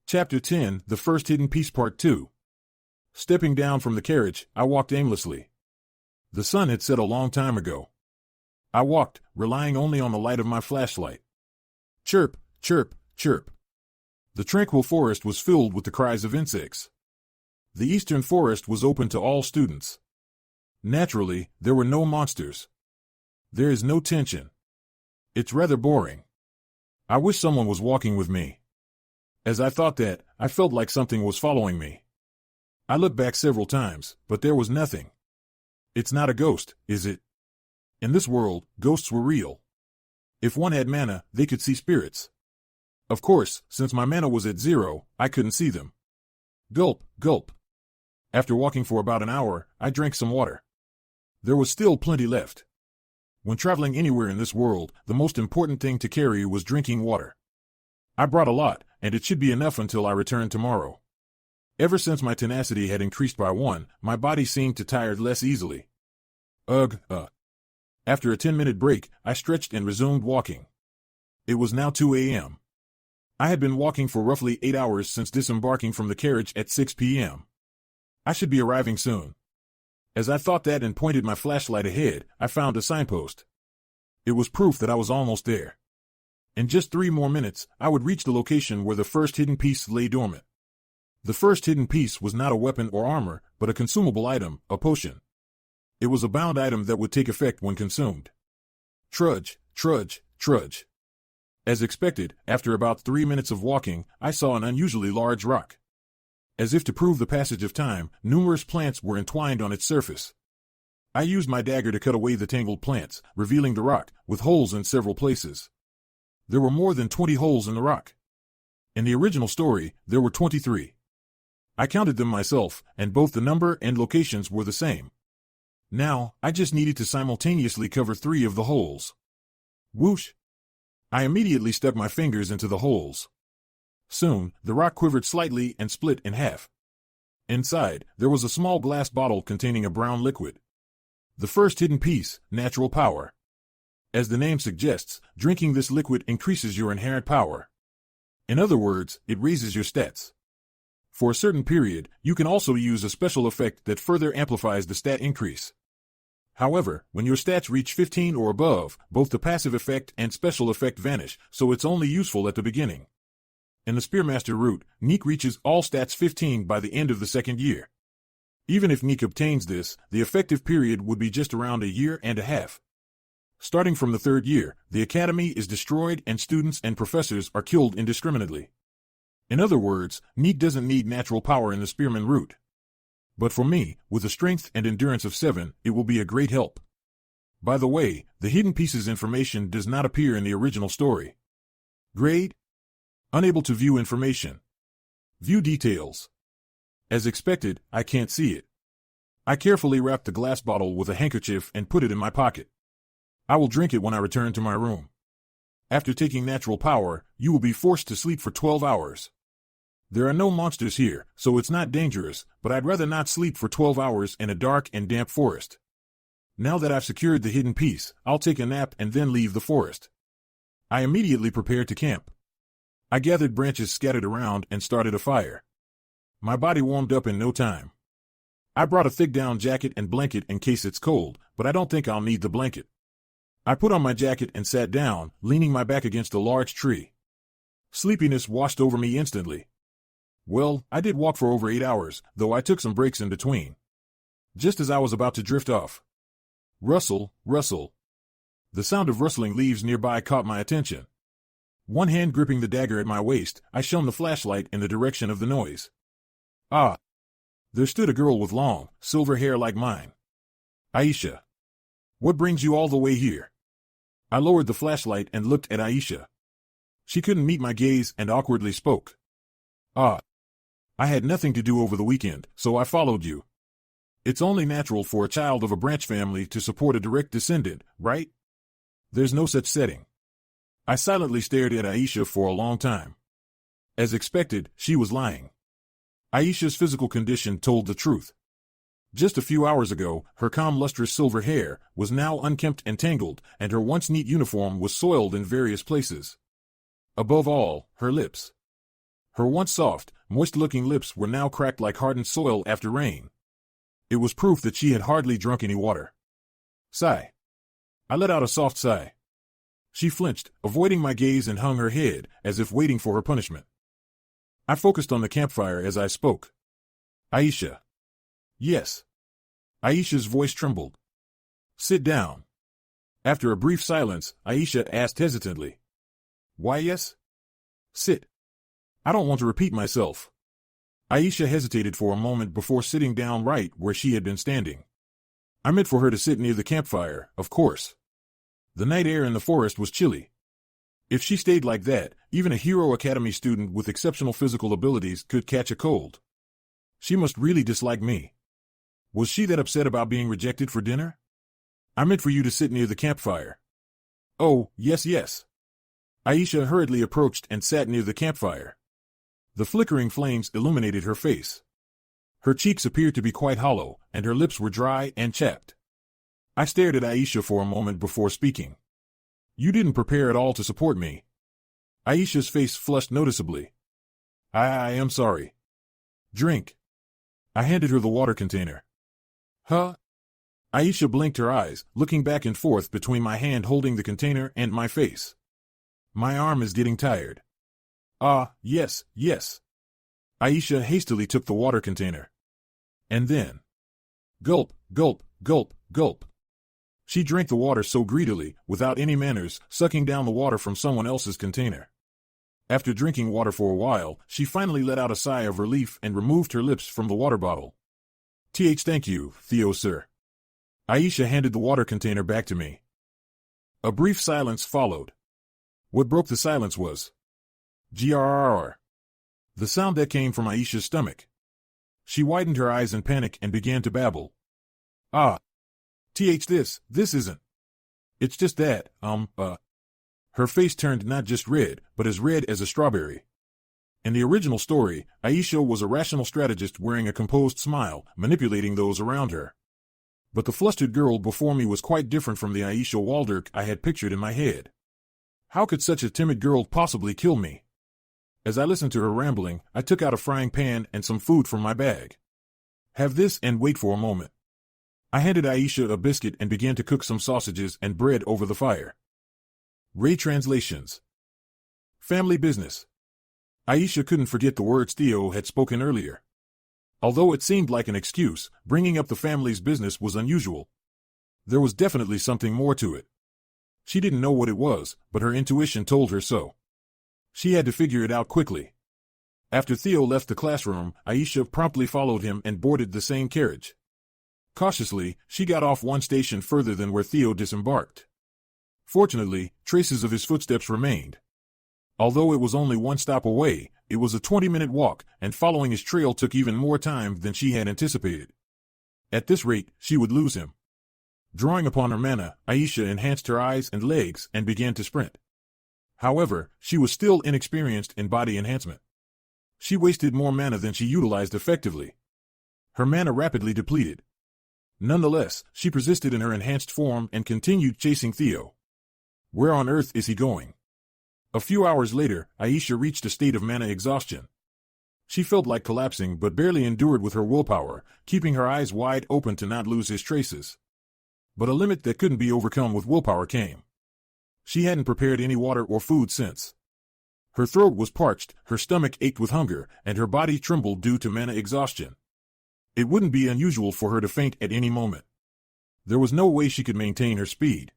Chapter 10, The First Hidden Piece Part 2. Stepping down from the carriage, I walked aimlessly. The sun had set a long time ago. I walked, relying only on the light of my flashlight. Chirp, chirp, chirp. The tranquil forest was filled with the cries of insects. The eastern forest was open to all students. Naturally, there were no monsters. There is no tension. It's rather boring. I wish someone was walking with me. As I thought that, I felt like something was following me. I looked back several times, but there was nothing. It's not a ghost, is it? In this world, ghosts were real. If one had mana, they could see spirits. Of course, since my mana was at 0, I couldn't see them. Gulp, gulp. After walking for about an hour, I drank some water. There was still plenty left. When traveling anywhere in this world, the most important thing to carry was drinking water. I brought a lot, and it should be enough until I return tomorrow. Ever since my tenacity had increased by 1, my body seemed to tire less easily. Ugh. After a 10-minute break, I stretched and resumed walking. It was now 2 a.m. I had been walking for roughly 8 hours since disembarking from the carriage at 6 p.m. I should be arriving soon. As I thought that and pointed my flashlight ahead, I found a signpost. It was proof that I was almost there. In just 3 more minutes, I would reach the location where the first hidden piece lay dormant. The first hidden piece was not a weapon or armor, but a consumable item, a potion. It was a bound item that would take effect when consumed. Trudge, trudge, trudge. As expected, after about 3 minutes of walking, I saw an unusually large rock. As if to prove the passage of time, numerous plants were entwined on its surface. I used my dagger to cut away the tangled plants, revealing the rock, with holes in several places. There were more than 20 holes in the rock. In the original story, there were 23. I counted them myself, and both the number and locations were the same. Now, I just needed to simultaneously cover 3 of the holes. Whoosh! I immediately stuck my fingers into the holes. Soon, the rock quivered slightly and split in half. Inside, there was a small glass bottle containing a brown liquid. The first hidden piece, natural power. As the name suggests, drinking this liquid increases your inherent power. In other words, it raises your stats. For a certain period, you can also use a special effect that further amplifies the stat increase. However, when your stats reach 15 or above, both the passive effect and special effect vanish, so it's only useful at the beginning. In the Spearmaster route, Neek reaches all stats 15 by the end of the 2nd year. Even if Neek obtains this, the effective period would be just around a year and a half. Starting from the 3rd year, the academy is destroyed and students and professors are killed indiscriminately. In other words, Neek doesn't need natural power in the Spearman route. But for me, with a strength and endurance of 7, it will be a great help. By the way, the hidden pieces information does not appear in the original story. Grade? Unable to view information. View details. As expected, I can't see it. I carefully wrapped the glass bottle with a handkerchief and put it in my pocket. I will drink it when I return to my room. After taking natural power, you will be forced to sleep for 12 hours. There are no monsters here, so it's not dangerous, but I'd rather not sleep for 12 hours in a dark and damp forest. Now that I've secured the hidden piece, I'll take a nap and then leave the forest. I immediately prepared to camp. I gathered branches scattered around and started a fire. My body warmed up in no time. I brought a thick down jacket and blanket in case it's cold, but I don't think I'll need the blanket. I put on my jacket and sat down, leaning my back against a large tree. Sleepiness washed over me instantly. Well, I did walk for over 8 hours, though I took some breaks in between. Just as I was about to drift off. Rustle, rustle. The sound of rustling leaves nearby caught my attention. One hand gripping the dagger at my waist, I shone the flashlight in the direction of the noise. Ah! There stood a girl with long, silver hair like mine. Aisha. What brings you all the way here? I lowered the flashlight and looked at Aisha. She couldn't meet my gaze and awkwardly spoke. Ah. I had nothing to do over the weekend, so I followed you. It's only natural for a child of a branch family to support a direct descendant, right? There's no such setting. I silently stared at Aisha for a long time. As expected, she was lying. Aisha's physical condition told the truth. Just a few hours ago, her calm lustrous silver hair was now unkempt and tangled, and her once neat uniform was soiled in various places. Above all, her lips. Her once soft, moist-looking lips were now cracked like hardened soil after rain. It was proof that she had hardly drunk any water. Sigh. I let out a soft sigh. She flinched, avoiding my gaze, and hung her head, as if waiting for her punishment. I focused on the campfire as I spoke. Aisha. Yes. Aisha's voice trembled. Sit down. After a brief silence, Aisha asked hesitantly. Why yes? Sit. I don't want to repeat myself. Aisha hesitated for a moment before sitting down right where she had been standing. I meant for her to sit near the campfire, of course. The night air in the forest was chilly. If she stayed like that, even a Hero Academy student with exceptional physical abilities could catch a cold. She must really dislike me. Was she that upset about being rejected for dinner? I meant for you to sit near the campfire. Oh, yes, yes. Aisha hurriedly approached and sat near the campfire. The flickering flames illuminated her face. Her cheeks appeared to be quite hollow, and her lips were dry and chapped. I stared at Aisha for a moment before speaking. You didn't prepare at all to support me. Aisha's face flushed noticeably. I am sorry. Drink. I handed her the water container. Huh? Aisha blinked her eyes, looking back and forth between my hand holding the container and my face. My arm is getting tired. Yes, yes. Aisha hastily took the water container. And then. Gulp, gulp, gulp, gulp. She drank the water so greedily, without any manners, sucking down the water from someone else's container. After drinking water for a while, she finally let out a sigh of relief and removed her lips from the water bottle. Thank you, Theo sir. Aisha handed the water container back to me. A brief silence followed. What broke the silence was grrr. The sound that came from Aisha's stomach. She widened her eyes in panic and began to babble. This isn't. It's just that, Her face turned not just red, but as red as a strawberry. In the original story, Aisha was a rational strategist wearing a composed smile, manipulating those around her. But the flustered girl before me was quite different from the Aisha Waldirk I had pictured in my head. How could such a timid girl possibly kill me? As I listened to her rambling, I took out a frying pan and some food from my bag. Have this and wait for a moment. I handed Aisha a biscuit and began to cook some sausages and bread over the fire. Ray translations. Family business. Aisha couldn't forget the words Theo had spoken earlier. Although it seemed like an excuse, bringing up the family's business was unusual. There was definitely something more to it. She didn't know what it was, but her intuition told her so. She had to figure it out quickly. After Theo left the classroom, Aisha promptly followed him and boarded the same carriage. Cautiously, she got off one station further than where Theo disembarked. Fortunately, traces of his footsteps remained. Although it was only one stop away, it was a 20-minute walk, and following his trail took even more time than she had anticipated. At this rate, she would lose him. Drawing upon her mana, Aisha enhanced her eyes and legs and began to sprint. However, she was still inexperienced in body enhancement. She wasted more mana than she utilized effectively. Her mana rapidly depleted. Nonetheless, she persisted in her enhanced form and continued chasing Theo. Where on earth is he going? A few hours later, Aisha reached a state of mana exhaustion. She felt like collapsing but barely endured with her willpower, keeping her eyes wide open to not lose his traces. But a limit that couldn't be overcome with willpower came. She hadn't prepared any water or food since. Her throat was parched, her stomach ached with hunger, and her body trembled due to mana exhaustion. It wouldn't be unusual for her to faint at any moment. There was no way she could maintain her speed.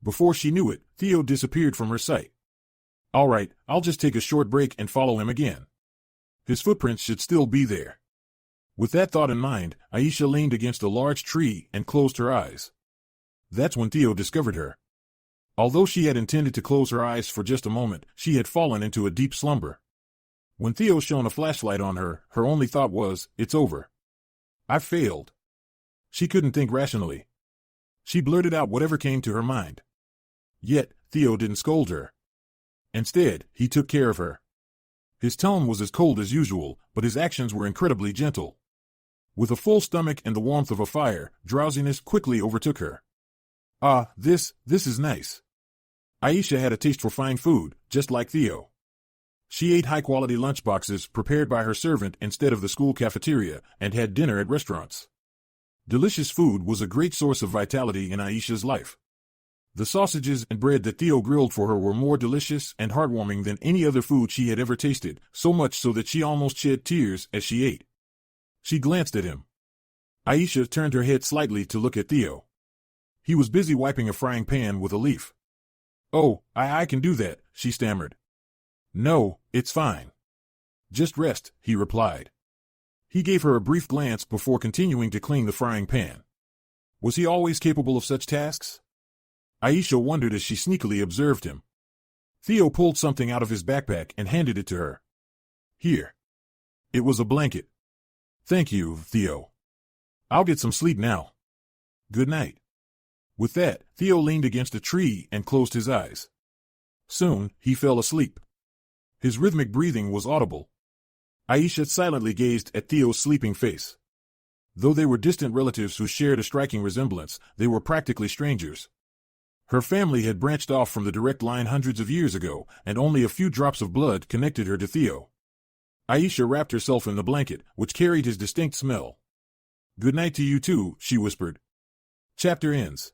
Before she knew it, Theo disappeared from her sight. All right, I'll just take a short break and follow him again. His footprints should still be there. With that thought in mind, Aisha leaned against a large tree and closed her eyes. That's when Theo discovered her. Although she had intended to close her eyes for just a moment, she had fallen into a deep slumber. When Theo shone a flashlight on her, her only thought was, it's over. I failed. She couldn't think rationally. She blurted out whatever came to her mind. Yet, Theo didn't scold her. Instead, he took care of her. His tone was as cold as usual, but his actions were incredibly gentle. With a full stomach and the warmth of a fire, drowsiness quickly overtook her. This is nice. Aisha had a taste for fine food, just like Theo. She ate high-quality lunchboxes prepared by her servant instead of the school cafeteria and had dinner at restaurants. Delicious food was a great source of vitality in Aisha's life. The sausages and bread that Theo grilled for her were more delicious and heartwarming than any other food she had ever tasted, so much so that she almost shed tears as she ate. She glanced at him. Aisha turned her head slightly to look at Theo. He was busy wiping a frying pan with a leaf. "Oh, I can do that," she stammered. "No, it's fine. Just rest," he replied. He gave her a brief glance before continuing to clean the frying pan. Was he always capable of such tasks? Aisha wondered as she sneakily observed him. Theo pulled something out of his backpack and handed it to her. "Here." It was a blanket. "Thank you, Theo. I'll get some sleep now. Good night." With that, Theo leaned against a tree and closed his eyes. Soon, he fell asleep. His rhythmic breathing was audible. Aisha silently gazed at Theo's sleeping face. Though they were distant relatives who shared a striking resemblance, they were practically strangers. Her family had branched off from the direct line hundreds of years ago, and only a few drops of blood connected her to Theo. Aisha wrapped herself in the blanket, which carried his distinct smell. "Good night to you too," she whispered. Chapter ends.